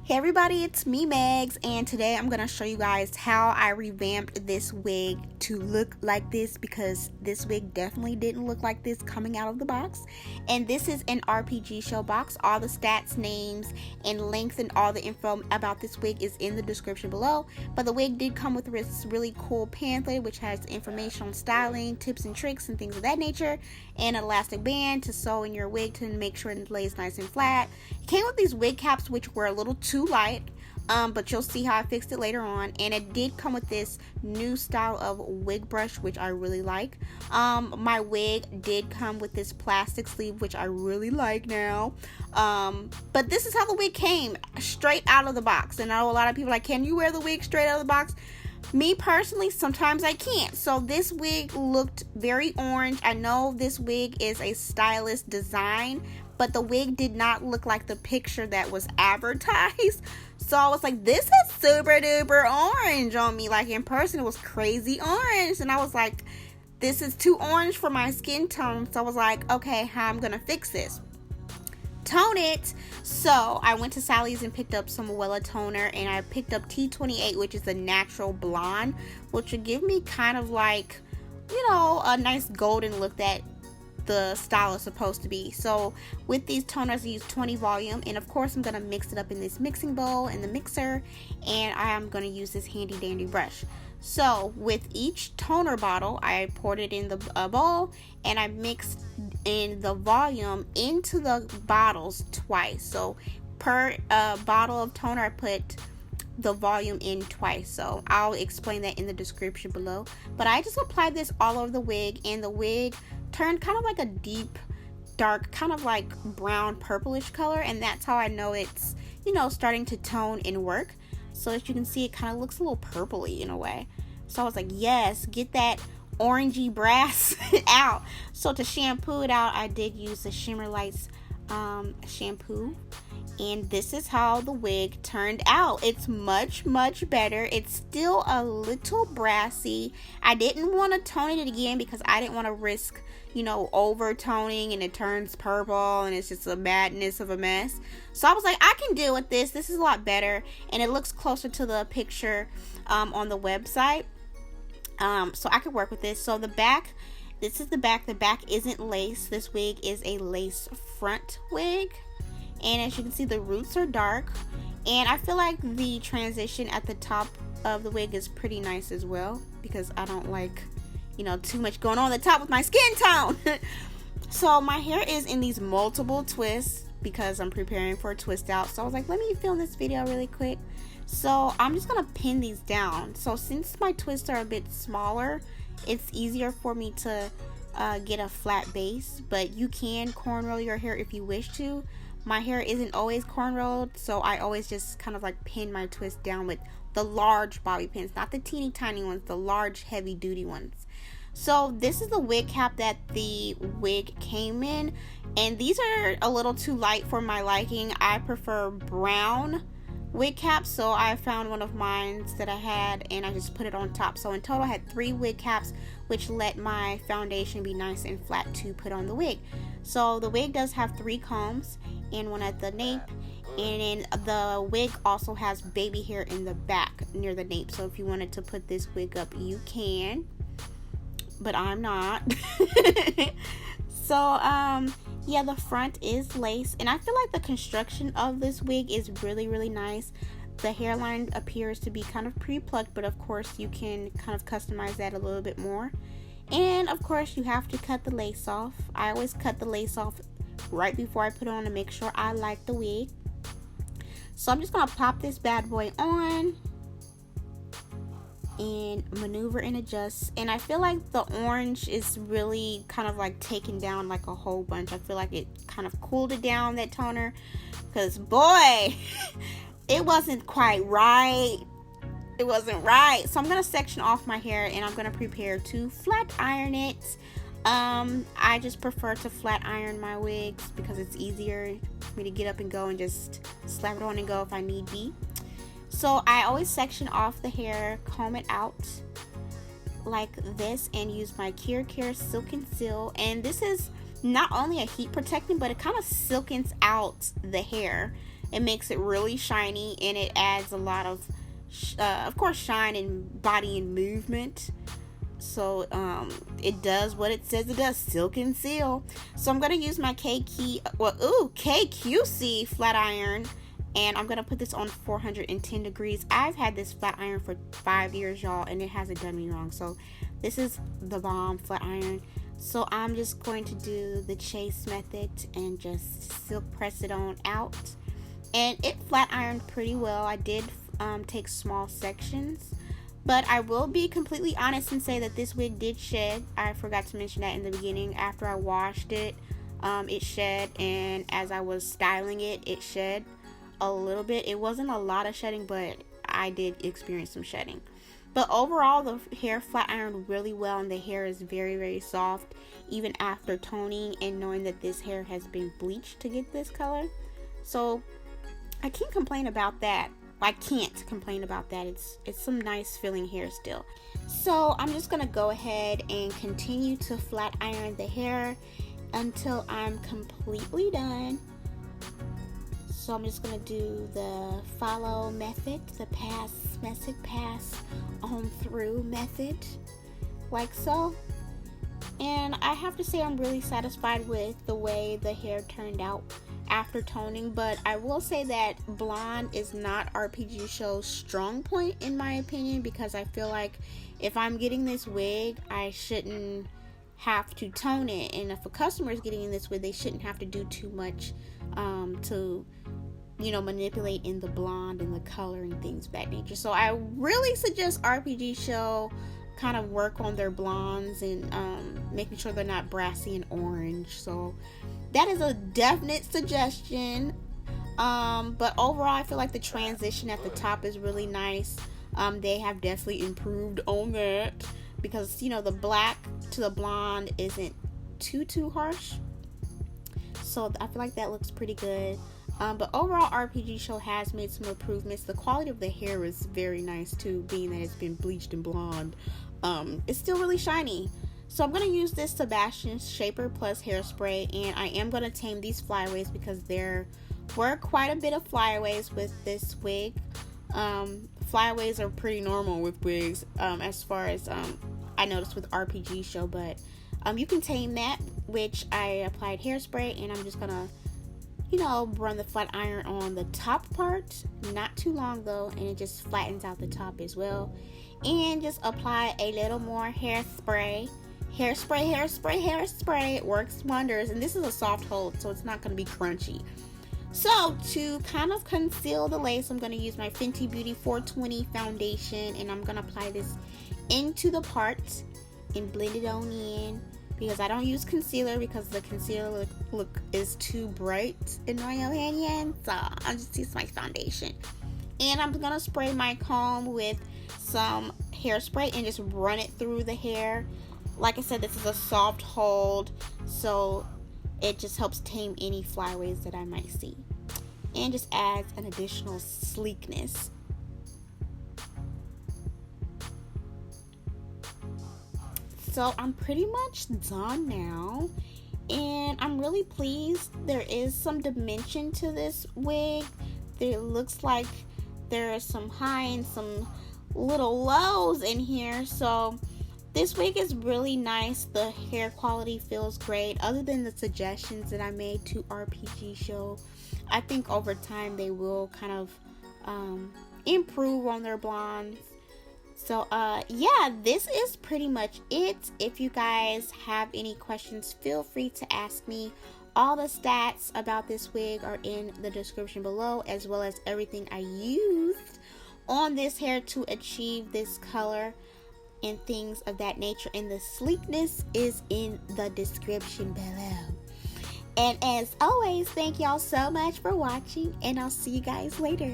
Hey everybody, it's me Megs, and today I'm going to show you guys how I revamped this wig to look like this, because this wig definitely didn't look like this coming out of the box. And this is an RPG show box. All the stats, names, and links and all the info about this wig is in the description below. But the wig did come with this really cool pamphlet which has information on styling, tips and tricks and things of that nature, and an elastic band to sew in your wig to make sure it lays nice and flat. It came with these wig caps which were a little too light, but you'll see how I fixed it later on. And it did come with this new style of wig brush which I really like. My wig did come with this plastic sleeve which I really like now. But this is how the wig came straight out of the box. And I know a lot of people are like, can you wear the wig straight out of the box? Me personally, sometimes I can't. So this wig looked very orange. I know this wig is a stylist design, but the wig did not look like the picture that was advertised. So I was like, this is super duper orange on me. Like in person, it was crazy orange. And I was like, this is too orange for my skin tone. So I was like, okay, how I'm gonna fix this? Tone it. So I went to Sally's and picked up some Wella toner, and I picked up T28, which is a natural blonde, which would give me kind of like, you know, a nice golden look that the style is supposed to be. So with these toners I use 20 volume, and of course I'm going to mix it up in this mixing bowl in the mixer, and I am going to use this handy dandy brush. So with each toner bottle I poured it in the bowl, and I mixed in the volume into the bottles twice. So per bottle of toner I put the volume in twice. So I'll explain that in the description below. But I just applied this all over the wig, and the wig turned kind of like a deep dark, kind of like brown purplish color, and that's how I know it's, you know, starting to tone and work. So as you can see, it kind of looks a little purpley in a way. So I was like, yes, get that orangey brass out. So to shampoo it out, I did use the Shimmer Lights shampoo, and this is how the wig turned out. It's much better. It's still a little brassy. I didn't want to tone it again because I didn't want to risk, you know, over toning and it turns purple and it's just a madness of a mess. So I was like, I can deal with this. This is a lot better, and it looks closer to the picture on the website. So I could work with this. So the back, this is the back. The back isn't lace. This wig is a lace front wig, and as you can see, the roots are dark, and I feel like the transition at the top of the wig is pretty nice as well, because I don't like, you know, too much going on the top with my skin tone. So my hair is in these multiple twists because I'm preparing for a twist out. So I was like, let me film this video really quick. So I'm just gonna pin these down. So since my twists are a bit smaller, it's easier for me to get a flat base, but you can cornroll your hair if you wish to. My hair isn't always cornrowed, so I always just kind of like pin my twist down with the large bobby pins, not the teeny tiny ones, the large heavy duty ones. So this is the wig cap that the wig came in, and these are a little too light for my liking. I prefer brown wig caps, so I found one of mine that I had and I just put it on top. So in total I had 3 wig caps, which let my foundation be nice and flat to put on the wig. So the wig does have 3 combs and one at the nape, and then the wig also has baby hair in the back near the nape. So if you wanted to put this wig up, you can, but I'm not. So yeah, the front is lace, and I feel like the construction of this wig is really nice. The hairline appears to be kind of pre-plucked, but of course you can kind of customize that a little bit more. And of course you have to cut the lace off. I always cut the lace off right before I put it on to make sure I like the wig. So I'm just gonna pop this bad boy on and maneuver and adjust. And I feel like the orange is really kind of like taken down like a whole bunch. I feel like it kind of cooled it down, that toner, because boy, it wasn't quite right. It wasn't right. So I'm gonna section off my hair and I'm gonna prepare to flat iron it. I just prefer to flat iron my wigs because it's easier for me to get up and go and just slap it on and go if I need be. So I always section off the hair, comb it out like this, and use my Kera Silken Seal. And this is not only a heat protectant, but it kind of silkens out the hair. It makes it really shiny, and it adds a lot of course, shine and body and movement. So it does what it says it does, silken seal. So I'm gonna use my KQC Flat Iron, and I'm gonna put this on 410 degrees. I've had this flat iron for 5 years, y'all, and it hasn't done me wrong. So this is the bomb flat iron. So I'm just going to do the chase method and just silk press it on out, and it flat ironed pretty well. I did take small sections, but I will be completely honest and say that this wig did shed. I forgot to mention that in the beginning. After I washed it, it shed, and as I was styling it, it shed a little bit. It wasn't a lot of shedding, but I did experience some shedding. But overall, the hair flat ironed really well, and the hair is very, very soft, even after toning and knowing that this hair has been bleached to get this color. So I can't complain about that. I can't complain about that. It's some nice feeling hair still. So I'm just gonna go ahead and continue to flat iron the hair until I'm completely done. So I'm just gonna do the follow method, the pass on through method, like so. And I have to say I'm really satisfied with the way the hair turned out after toning, but I will say that blonde is not RPG Show's strong point in my opinion, because I feel like if I'm getting this wig, I shouldn't have to tone it, and if a customer is getting this wig, they shouldn't have to do too much to, you know, manipulate in the blonde and the color and things of that nature. So I really suggest RPG Show kind of work on their blondes and making sure they're not brassy and orange. So that is a definite suggestion. But overall, I feel like the transition at the top is really nice. They have definitely improved on that, because, you know, the black to the blonde isn't too harsh. So I feel like that looks pretty good. But overall, RPG Show has made some improvements. The quality of the hair is very nice too, being that it's been bleached and blonde. It's still really shiny. So I'm going to use this Sebastian Shaper Plus hairspray, and I am going to tame these flyaways because there were quite a bit of flyaways with this wig. Flyaways are pretty normal with wigs, as far as I noticed with RPG Show, but you can tame that, which I applied hairspray, and I'm just going to, you know, run the flat iron on the top part, not too long though, and it just flattens out the top as well. And just apply a little more hairspray. It works wonders, and this is a soft hold, so it's not going to be crunchy. So to kind of conceal the lace, I'm going to use my Fenty Beauty 420 foundation, and I'm going to apply this into the part and blend it on in, because I don't use concealer because the concealer look is too bright in my opinion. So I'll just use my foundation, and I'm going to spray my comb with some hairspray and just run it through the hair. Like I said, this is a soft hold, so it just helps tame any flyaways that I might see, and just adds an additional sleekness. So I'm pretty much done now, and I'm really pleased. There is some dimension to this wig. It looks like there are some high and some little lows in here, so this wig is really nice. The hair quality feels great. Other than the suggestions that I made to RPG Show, I think over time they will kind of improve on their blondes. So yeah, this is pretty much it. If you guys have any questions, feel free to ask me. All the stats about this wig are in the description below, as well as everything I used on this hair to achieve this color and things of that nature, and the sleekness is in the description below. And as always, thank y'all so much for watching, and I'll see you guys later.